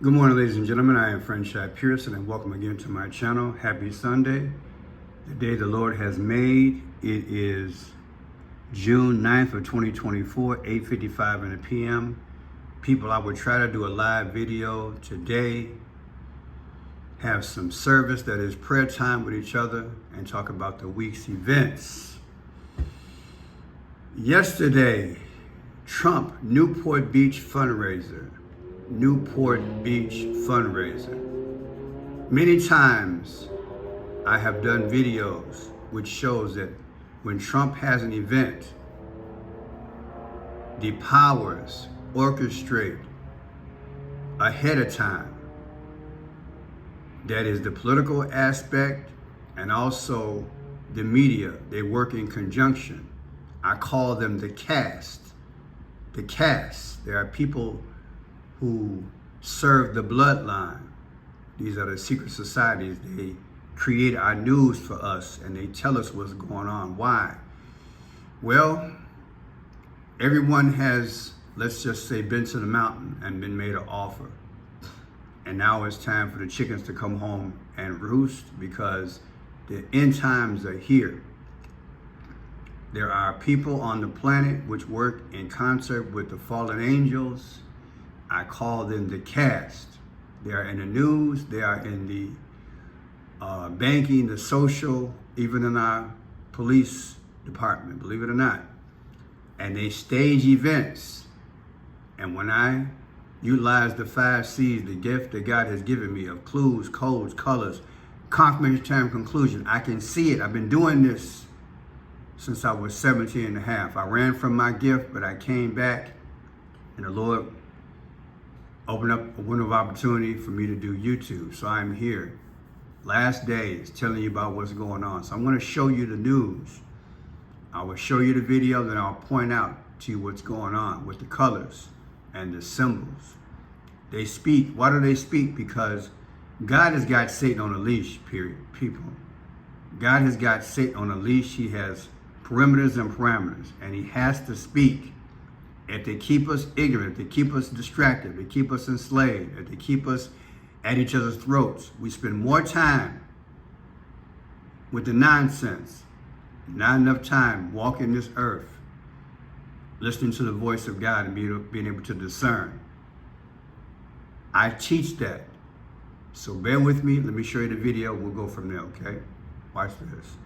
Good morning, ladies and gentlemen. I am Franchise Pearson, and welcome again to my channel. Happy Sunday, the day the Lord has made. It is June 9th of 2024, 8:55 in the p.m. People, I would try to do a live video today, have some service that is prayer time with each other, and talk about the week's events. Yesterday, Trump Newport Beach fundraiser. Newport Beach fundraiser. Many times I have done videos which shows that when Trump has an event, the powers orchestrate ahead of time. That is the political aspect and also the media. They work in conjunction. I call them the cast. The cast. There are people who serve the bloodline. These are the secret societies. They create our news for us and they tell us what's going on. Why? Well, everyone has, let's just say, been to the mountain and been made an offer. And now it's time for the chickens to come home and roost because the end times are here. There are people on the planet which work in concert with the fallen angels. I call them the cast. They are in the news, they are in the banking, the social, even in our police department, believe it or not. And they stage events. And when I utilize the 5 C's, the gift that God has given me of clues, codes, colors, confirmation, time, conclusion, I can see it. I've been doing this since I was 17 and a half. I ran from my gift, but I came back and the Lord opened up a window of opportunity for me to do YouTube. So I'm here, last days, telling you about what's going on. So I'm going to show you the news. I will show you the video, then I'll point out to you what's going on with the colors and the symbols. They speak. Why do they speak? Because God has got Satan on a leash, period, people. God has got Satan on a leash. He has perimeters and parameters, and he has to speak. If they keep us ignorant, if they keep us distracted, if they keep us enslaved, if they keep us at each other's throats, we spend more time with the nonsense, not enough time walking this earth, listening to the voice of God and being able to discern. I teach that. So bear with me. Let me show you the video. We'll go from there, okay? Watch this.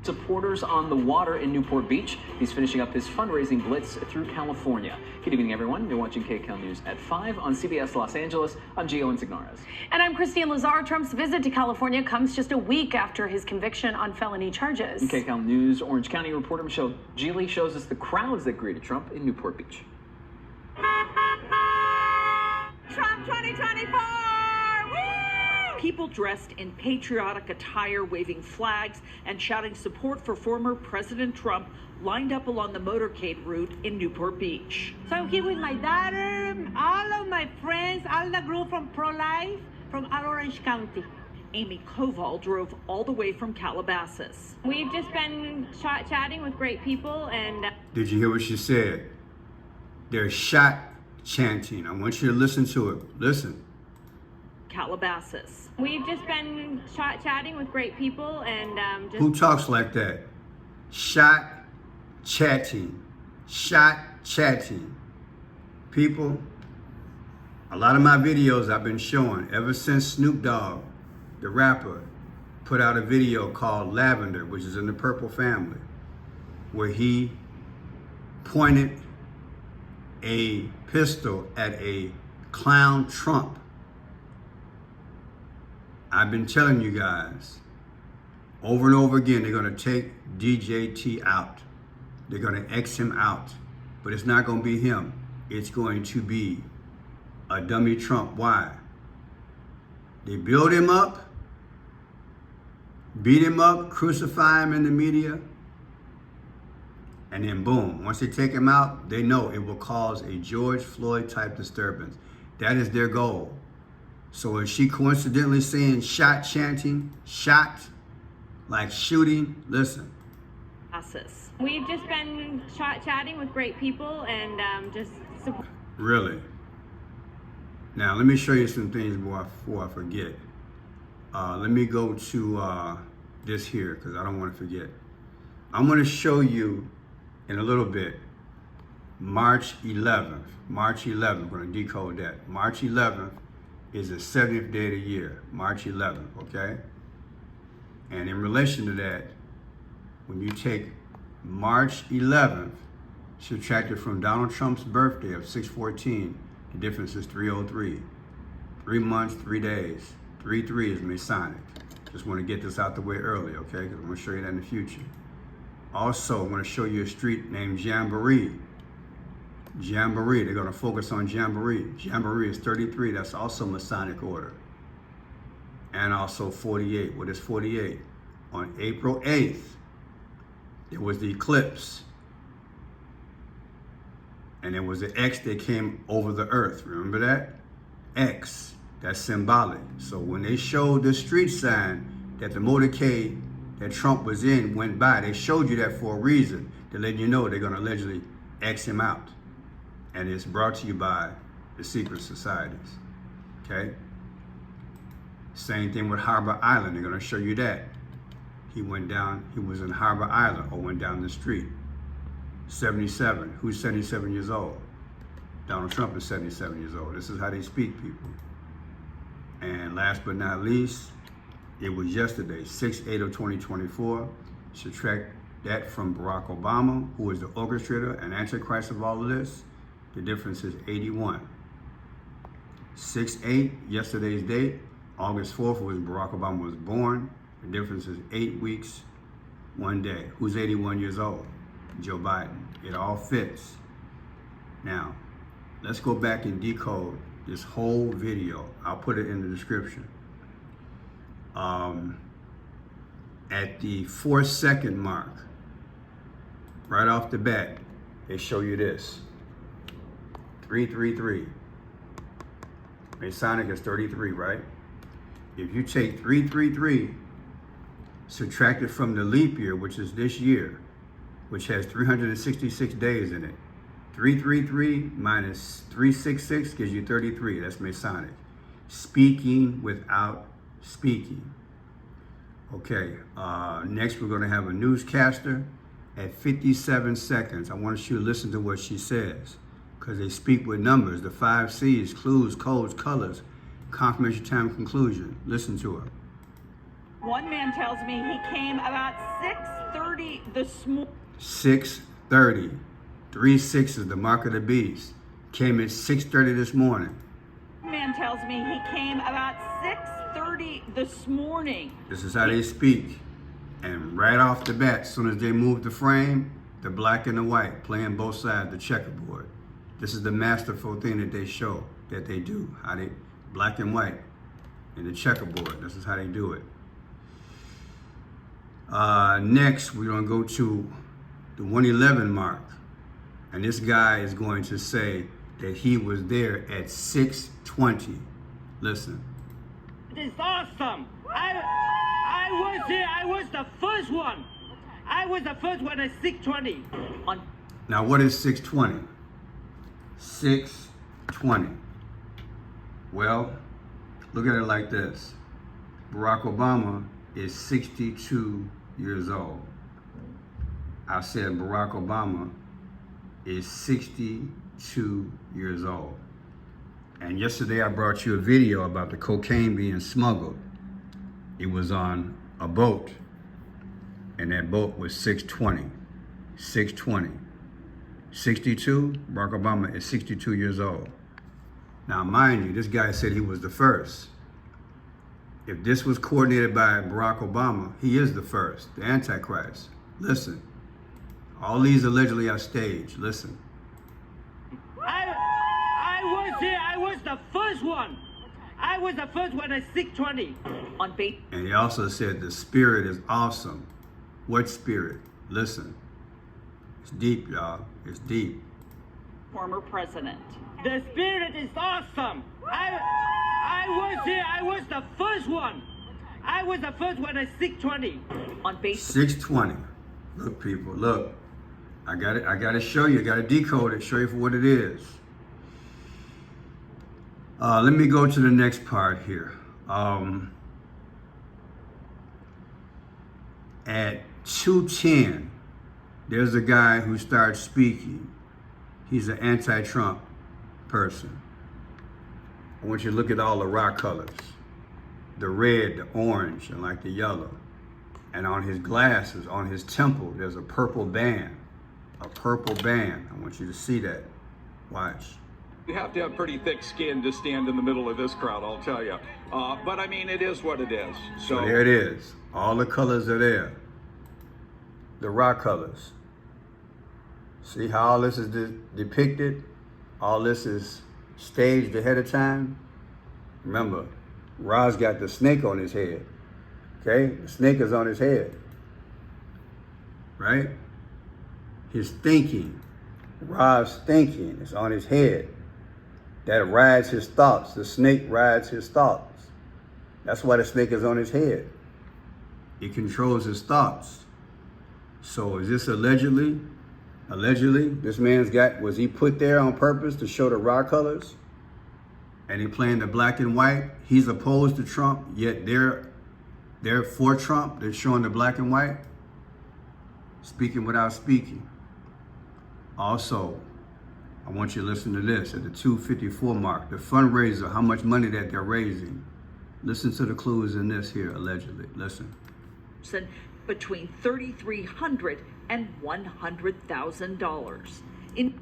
Supporters on the water in Newport Beach. He's finishing up his fundraising blitz through California. Good evening, everyone. You're watching KCAL News at 5 on CBS Los Angeles. I'm Gio Insignares. And I'm Christine Lazar. Trump's visit to California comes just a week after his conviction on felony charges. KCAL News Orange County reporter Michelle Geely shows us the crowds that greeted Trump in Newport Beach. Trump 2024! People dressed in patriotic attire, waving flags and shouting support for former President Trump lined up along the motorcade route in Newport Beach. So I'm here with my daughter, all of my friends, all the group from Pro-Life from Orange County. Amy Koval drove all the way from Calabasas. We've just been chatting with great people and... Did you hear what she said? They're shot chanting. I want you to listen to it. Listen. Calabasas. We've just been chatting with great people and Who talks like that? Shot chatting. Shot chatting. People, a lot of my videos I've been showing ever since Snoop Dogg, the rapper, put out a video called Lavender, which is in the Purple family, where he pointed a pistol at a clown Trump. I've been telling you guys over and over again, they're going to take DJT out. They're going to X him out. But it's not going to be him. It's going to be a dummy Trump. Why? They build him up, beat him up, crucify him in the media, and then boom, once they take him out, they know it will cause a George Floyd type disturbance. That is their goal. So is she coincidentally saying shot chanting, shot, like shooting? Listen. We've just been chatting with great people and just support. Really? Now, let me show you some things before I forget. Let me go to this here because I don't want to forget. I'm going to show you in a little bit March 11th. March 11th, I'm going to decode that. March 11th is the 70th day of the year, March 11th, okay? And in relation to that, when you take March 11th, subtract it from Donald Trump's birthday of 6/14, the difference is 303. 3 months, 3 days. 3/3 is Masonic. Just want to get this out the way early, okay? Because I'm going to show you that in the future. Also, I'm going to show you a street named Jamboree. Jamboree, they're going to focus on Jamboree. Jamboree is 33, that's also Masonic order. And also 48. What is 48? On April 8th, there was the eclipse. And there was an X that came over the earth. Remember that? X. That's symbolic. So when they showed the street sign that the motorcade that Trump was in went by, they showed you that for a reason, to let you know they're going to allegedly X him out. And it's brought to you by the secret societies. Okay? Same thing with Harbor Island. They're going to show you that. He went down, he was in Harbor Island or went down the street. 77. Who's 77 years old? Donald Trump is 77 years old. This is how they speak, people. And last but not least, it was yesterday, 6/8 of 2024. Subtract that from Barack Obama, who is the orchestrator and antichrist of all of this. The difference is 81. 6/8, yesterday's date. August 4th was Barack Obama was born. The difference is 8 weeks, 1 day. Who's 81 years old? Joe Biden. It all fits. Now, let's go back and decode this whole video. I'll put it in the description. At the 4-second mark, right off the bat, they show you this. 333. Masonic is 33, right? If you take 333, subtract it from the leap year, which is this year, which has 366 days in it. 333 minus 366 gives you 33. That's Masonic. Speaking without speaking. Okay, next we're going to have a newscaster at 57 seconds. I want you to listen to what she says because they speak with numbers, the 5 C's, clues, codes, colors, confirmation, time, conclusion. Listen to her. One man tells me he came about 6:30 this morning. 6:30. 3 6 is the mark of the beast. Came at 6:30 this morning. One man tells me he came about 6:30 this morning. This is how they speak. And right off the bat, as soon as they move the frame, the black and the white, playing both sides, the checkerboard. This is the masterful thing that they show, that they do. How they, black and white, and the checkerboard. This is how they do it. Next, we're going to go to the 111 mark. And this guy is going to say that he was there at 6:20. Listen. It's awesome. I was there. I was the first one. I was the first one at 6:20. Now, what is 6:20? 6:20. Well, look at it like this. Barack Obama is 62 years old. I said Barack Obama is 62 years old. And yesterday I brought you a video about the cocaine being smuggled. It was on a boat, and that boat was 6:20. 6:20. 62, Barack Obama is 62 years old. Now, mind you, this guy said he was the first. If this was coordinated by Barack Obama, he is the first, the Antichrist. Listen, all these allegedly are staged. Listen. I was there. I was the first one. I was the first one at 6:20. On bait. And he also said the spirit is awesome. What spirit? Listen. It's deep, y'all. It's deep. Former president. The spirit is awesome. I was there. I was the first one. I was the first one at 6:20. On bait. 6:20. Look, people, look. I got it. I got to show you. I got to decode it. Show you for what it is. Let me go to the next part here. At 2:10, there's a guy who starts speaking. He's an anti-Trump person. I want you to look at all the rock colors. The red, the orange, and like the yellow. And on his glasses, on his temple, there's a purple band. A purple band. I want you to see that. Watch. You have to have pretty thick skin to stand in the middle of this crowd, I'll tell you. But I mean, it is what it is. So there it is. All the colors are there. The rock colors. See how all this is depicted? All this is staged ahead of time. Remember, Ra's got the snake on his head. Okay? The snake is on his head. Right? His thinking. Ra's thinking is on his head. That rides his thoughts. The snake rides his thoughts. That's why the snake is on his head. It controls his thoughts. So is this allegedly? Allegedly, this man's was he put there on purpose to show the raw colors? And he playing the black and white? He's opposed to Trump, yet they're for Trump. They're showing the black and white. Speaking without speaking. Also, I want you to listen to this at the 254 mark. The fundraiser, how much money that they're raising. Listen to the clues in this here, allegedly. Listen. Between $3,300 and $100,000. In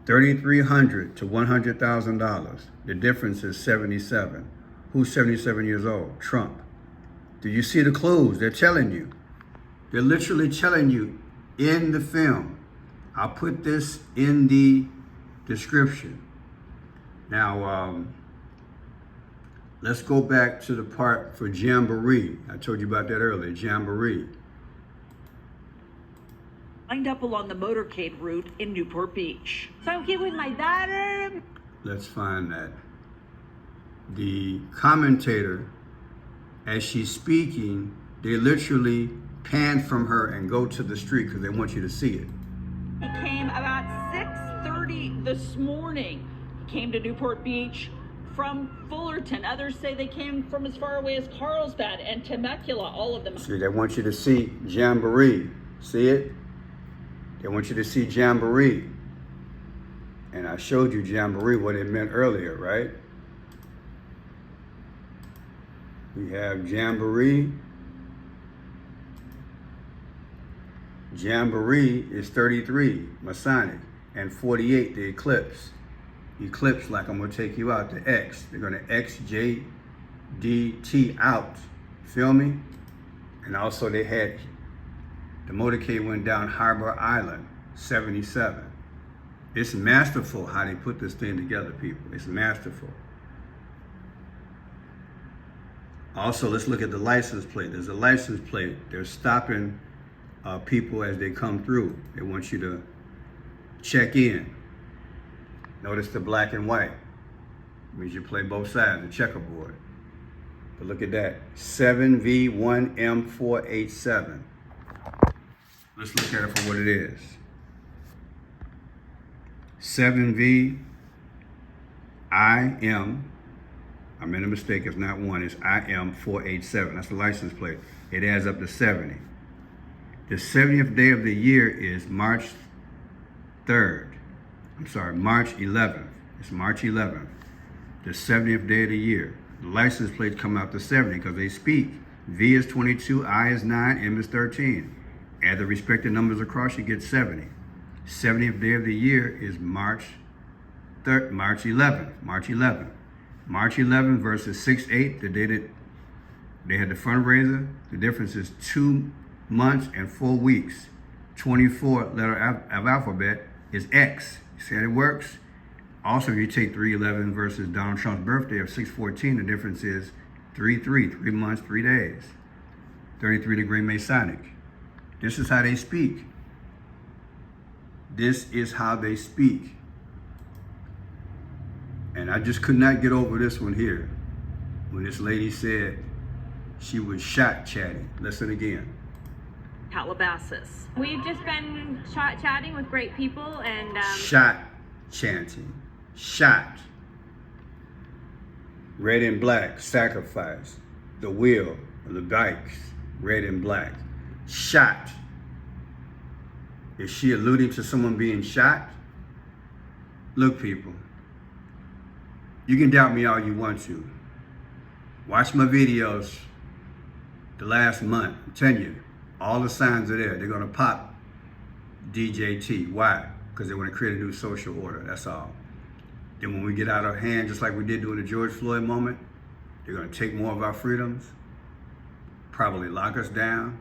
$3,300 to $100,000. The difference is 77. Who's 77 years old? Trump. Do you see the clues? They're telling you. They're literally telling you in the film. I'll put this in the description. Now, let's go back to the part for Jamboree. I told you about that earlier, Jamboree. lined up along the motorcade route in Newport Beach. So I'm here with my daughter. Let's find that. The commentator, as she's speaking, they literally pan from her and go to the street because they want you to see it. He came about 6:30 this morning. He came to Newport Beach from Fullerton. Others say they came from as far away as Carlsbad and Temecula, all of them. See, they want you to see Jamboree. See it? They want you to see Jamboree. And I showed you Jamboree, what it meant earlier, right? We have Jamboree. Jamboree is 33, Masonic, and 48, the eclipse. Eclipse, like I'm gonna take you out to X. They're gonna XJDT out. Feel me? And also they had, the motorcade went down Harbor Island, 77. It's masterful how they put this thing together, people. It's masterful. Also, let's look at the license plate. There's a license plate. They're stopping people as they come through. They want you to check in. Notice the black and white. It means you play both sides, the checkerboard. But look at that, 7V1M487. Let's look at it for what it is. 7V IM, I made a mistake, it's not one, it's IM487. That's the license plate. It adds up to 70. The 70th day of the year is March 11th. It's March 11th. The 70th day of the year. The license plates come out to 70 because they speak. V is 22, I is 9, M is 13. Add the respective numbers across, you get 70. 70th day of the year is March 11th. March 11th versus 6/8, the day that they had the fundraiser. The difference is 2 months and 4 weeks. 24 letter of alphabet is X. You see how it works? Also, if you take 3/11 versus Donald Trump's birthday of 6/14, the difference is 3/3, 3 months, 3 days. 33-degree Masonic. This is how they speak. This is how they speak. And I just could not get over this one here. When this lady said she was shot chatting. Listen again. Calabasas. We've just been chatting with great people and Shot chanting. Shot. red and black, sacrifice. The wheel of the bikes, red and black. Shot. Is she alluding to someone being shot? Look, people, you can doubt me all you want to. Watch my videos the last month. I'm telling you, all the signs are there. They're gonna pop DJT. Why? Because they want to create a new social order, that's all. Then when we get out of hand, just like we did during the George Floyd moment, they're gonna take more of our freedoms, probably lock us down,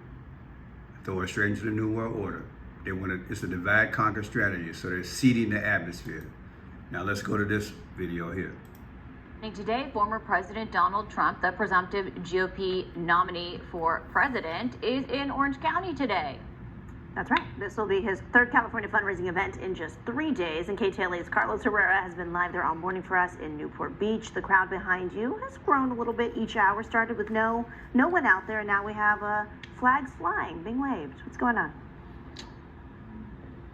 throw us straight into the New World Order. They want to, it's a divide conquer strategy, so they're seeding the atmosphere. Now let's go to this video here. Today, former President Donald Trump, the presumptive GOP nominee for president, is in Orange County today. That's right. This will be his third California fundraising event in just 3 days. And KTLA's Carlos Herrera has been live there all morning for us in Newport Beach. The crowd behind you has grown a little bit each hour. Started with no one out there, and now we have flags flying, being waved. What's going on?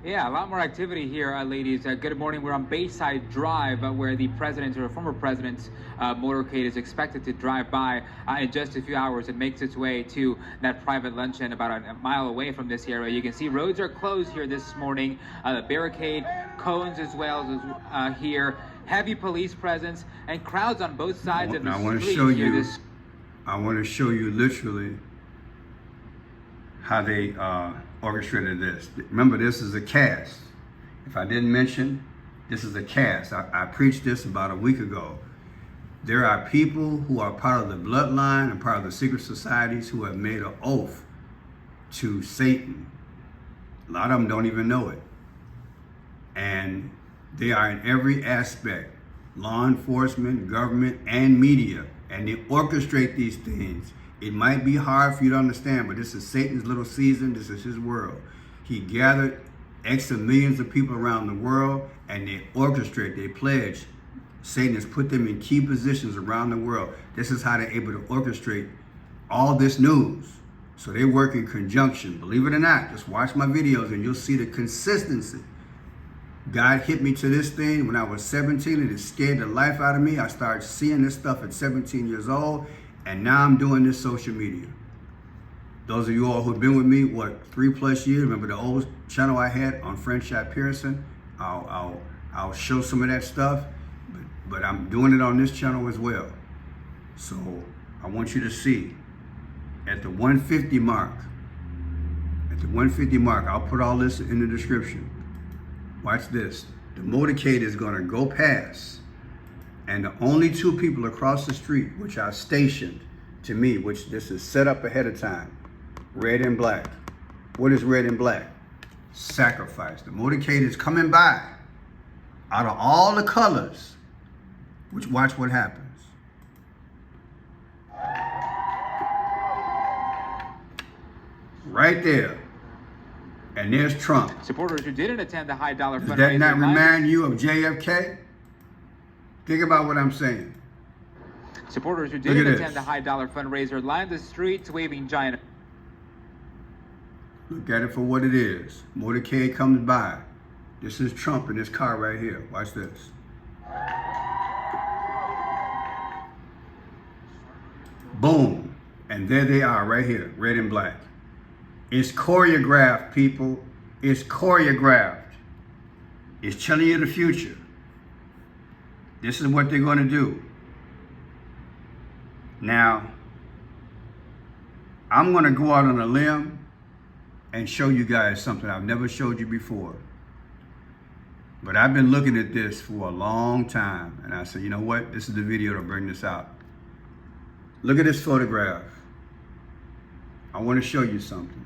Yeah, a lot more activity here, ladies. Good morning. We're on Bayside Drive, where the president's or former president's motorcade is expected to drive by in just a few hours. It makes its way to that private luncheon about a mile away from this area. You can see roads are closed here this morning. The barricade, cones as well as here. Heavy police presence and crowds on both sides of the street. I want to show you literally how they orchestrated this. Remember, this is a cast. If I didn't mention, this is a cast. I preached this about a week ago. There are people who are part of the bloodline and part of the secret societies who have made an oath to Satan. A lot of them don't even know it. And they are in every aspect, law enforcement, government, and media. And they orchestrate these things. It might be hard for you to understand, but this is Satan's little season. This is his world. He gathered X of millions of people around the world, and they orchestrate, they pledge. Satan has put them in key positions around the world. This is how they're able to orchestrate all this news. So they work in conjunction. Believe it or not, just watch my videos and you'll see the consistency. God hit me to this thing when I was 17, and it scared the life out of me. I started seeing this stuff at 17 years old. And now I'm doing this social media. Those of you all who've been with me, 3+ years, remember the old channel I had on Franchise Pearson? I'll show some of that stuff, but I'm doing it on this channel as well. So I want you to see, at the 150 mark, I'll put all this in the description. Watch this. The motorcade is gonna go past, and the only 2 people across the street, which are stationed to me, which this is set up ahead of time, red and black. What is red and black? Sacrifice. The motorcade is coming by. Out of all the colors, which watch what happens. Right there. And there's Trump. Supporters who didn't attend the high dollar fundraiser. Does that not remind you of JFK? Think about what I'm saying. Supporters who didn't attend the high dollar fundraiser lined the streets waving giant. Look at it for what it is. Motorcade comes by. This is Trump in this car right here. Watch this. Boom. And there they are right here, red and black. It's choreographed, people. It's choreographed. It's telling you the future. This is what they're going to do. Now, I'm going to go out on a limb and show you guys something I've never showed you before. But I've been looking at this for a long time, and I said, you know what? This is the video to bring this out. Look at this photograph. I want to show you something.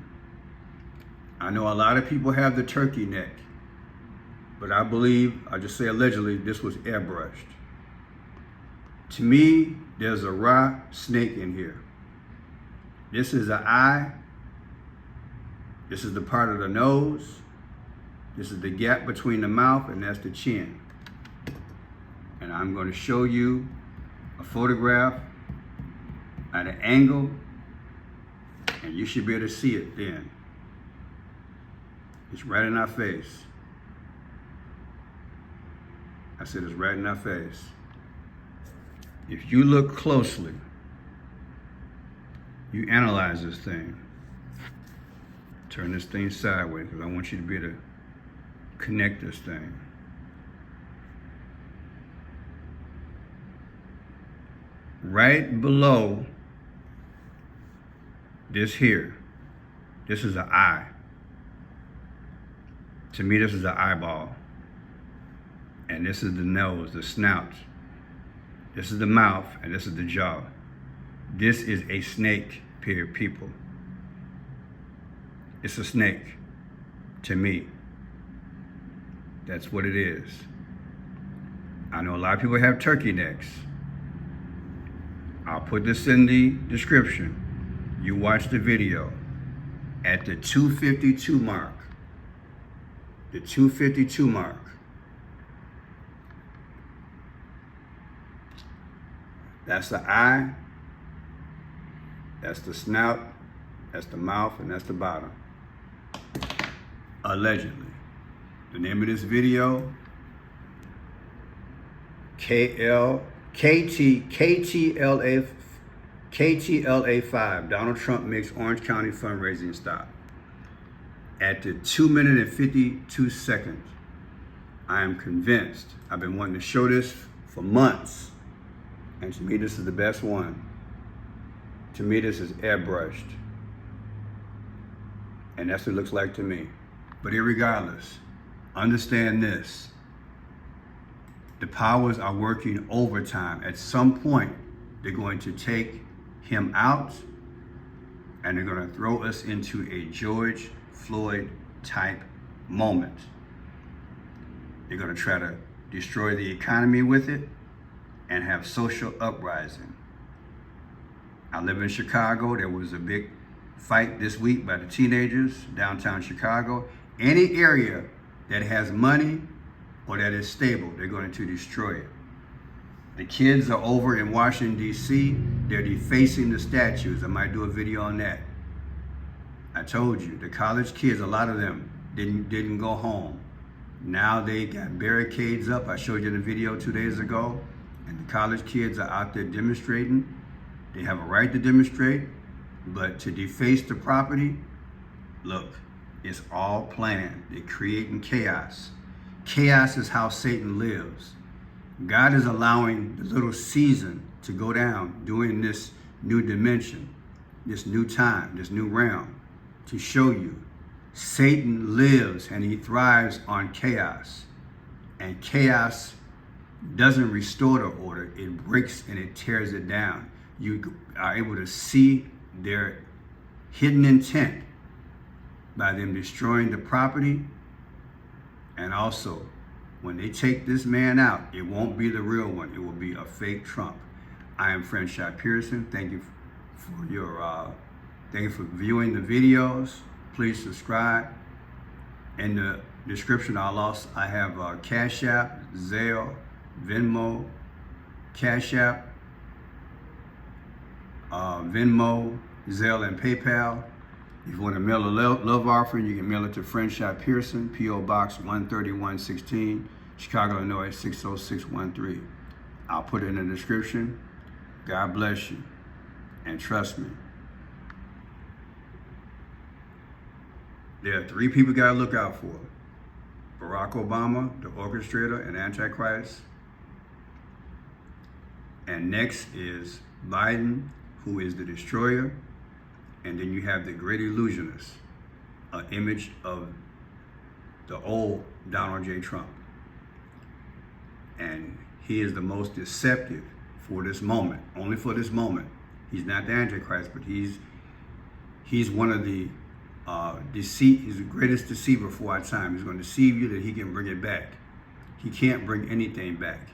I know a lot of people have the turkey neck, but I believe, I'll just say allegedly, this was airbrushed. To me, there's a raw snake in here. This is an eye. This is the part of the nose. This is the gap between the mouth, and that's the chin. And I'm going to show you a photograph at an angle, and you should be able to see it then. It's right in our face. I said it's right in our face. if you look closely, you analyze this thing. Turn this thing sideways because I want you to be able to connect this thing. Right below this here, this is an eye. To me, this is the eyeball. And this is the nose, the snout. This is the mouth, and this is the jaw. This is a snake, people. It's a snake, to me. That's what it is. I know a lot of people have turkey necks. I'll put this in the description. You watch the video. At the 252 mark, the 252 mark, that's the eye, that's the snout, that's the mouth, and that's the bottom. Allegedly. The name of this video, KTLA5, Donald Trump makes Orange County fundraising stop. At the 2 minute and 52 seconds, I am convinced, I've been wanting to show this for months, and to me this is the best one. To me this is airbrushed. And that's what it looks like to me. But irregardless, understand this. The powers are working overtime. At some point, they're going to take him out and they're going to throw us into a George Floyd type moment. They're going to try to destroy the economy with it and have social uprising. I live in Chicago. There was a big fight this week by the teenagers downtown Chicago. Any area that has money or that is stable, they're going to destroy it. The kids are over in Washington, D.C. They're defacing the statues. I might do a video on that. I told you, the college kids, a lot of them didn't go home. Now they got barricades up. I showed you in the video 2 days ago. And the college kids are out there demonstrating. They have a right to demonstrate, but to deface the property, look, it's all planned. They're creating chaos. Chaos is how Satan lives. God is allowing the little season to go down during this new dimension, this new time, this new realm, to show you Satan lives and he thrives on chaos. And chaos doesn't restore the order, it breaks and it tears it down. You are able to see their hidden intent by them destroying the property. And also, when they take this man out, it won't be the real one. It will be a fake Trump. I am Franchot Pearson. Thank you for viewing the videos. Please subscribe. In the description, I have Cash App, Zelle, Venmo, Cash App, Venmo, Zelle, and PayPal. If you want to mail a love offering, you can mail it to Franchot Pearson, P.O. Box 13116, Chicago, Illinois 60613. I'll put it in the description. God bless you. And trust me, there are 3 people you got to look out for. Barack Obama, the orchestrator and Antichrist. And next is Biden, who is the destroyer. And then you have the great illusionist, an image of the old Donald J. Trump. And he is the most deceptive for this moment, only for this moment. He's not the Antichrist, but he's one of the he's the greatest deceiver for our time. He's going to deceive you that he can bring it back. He can't bring anything back.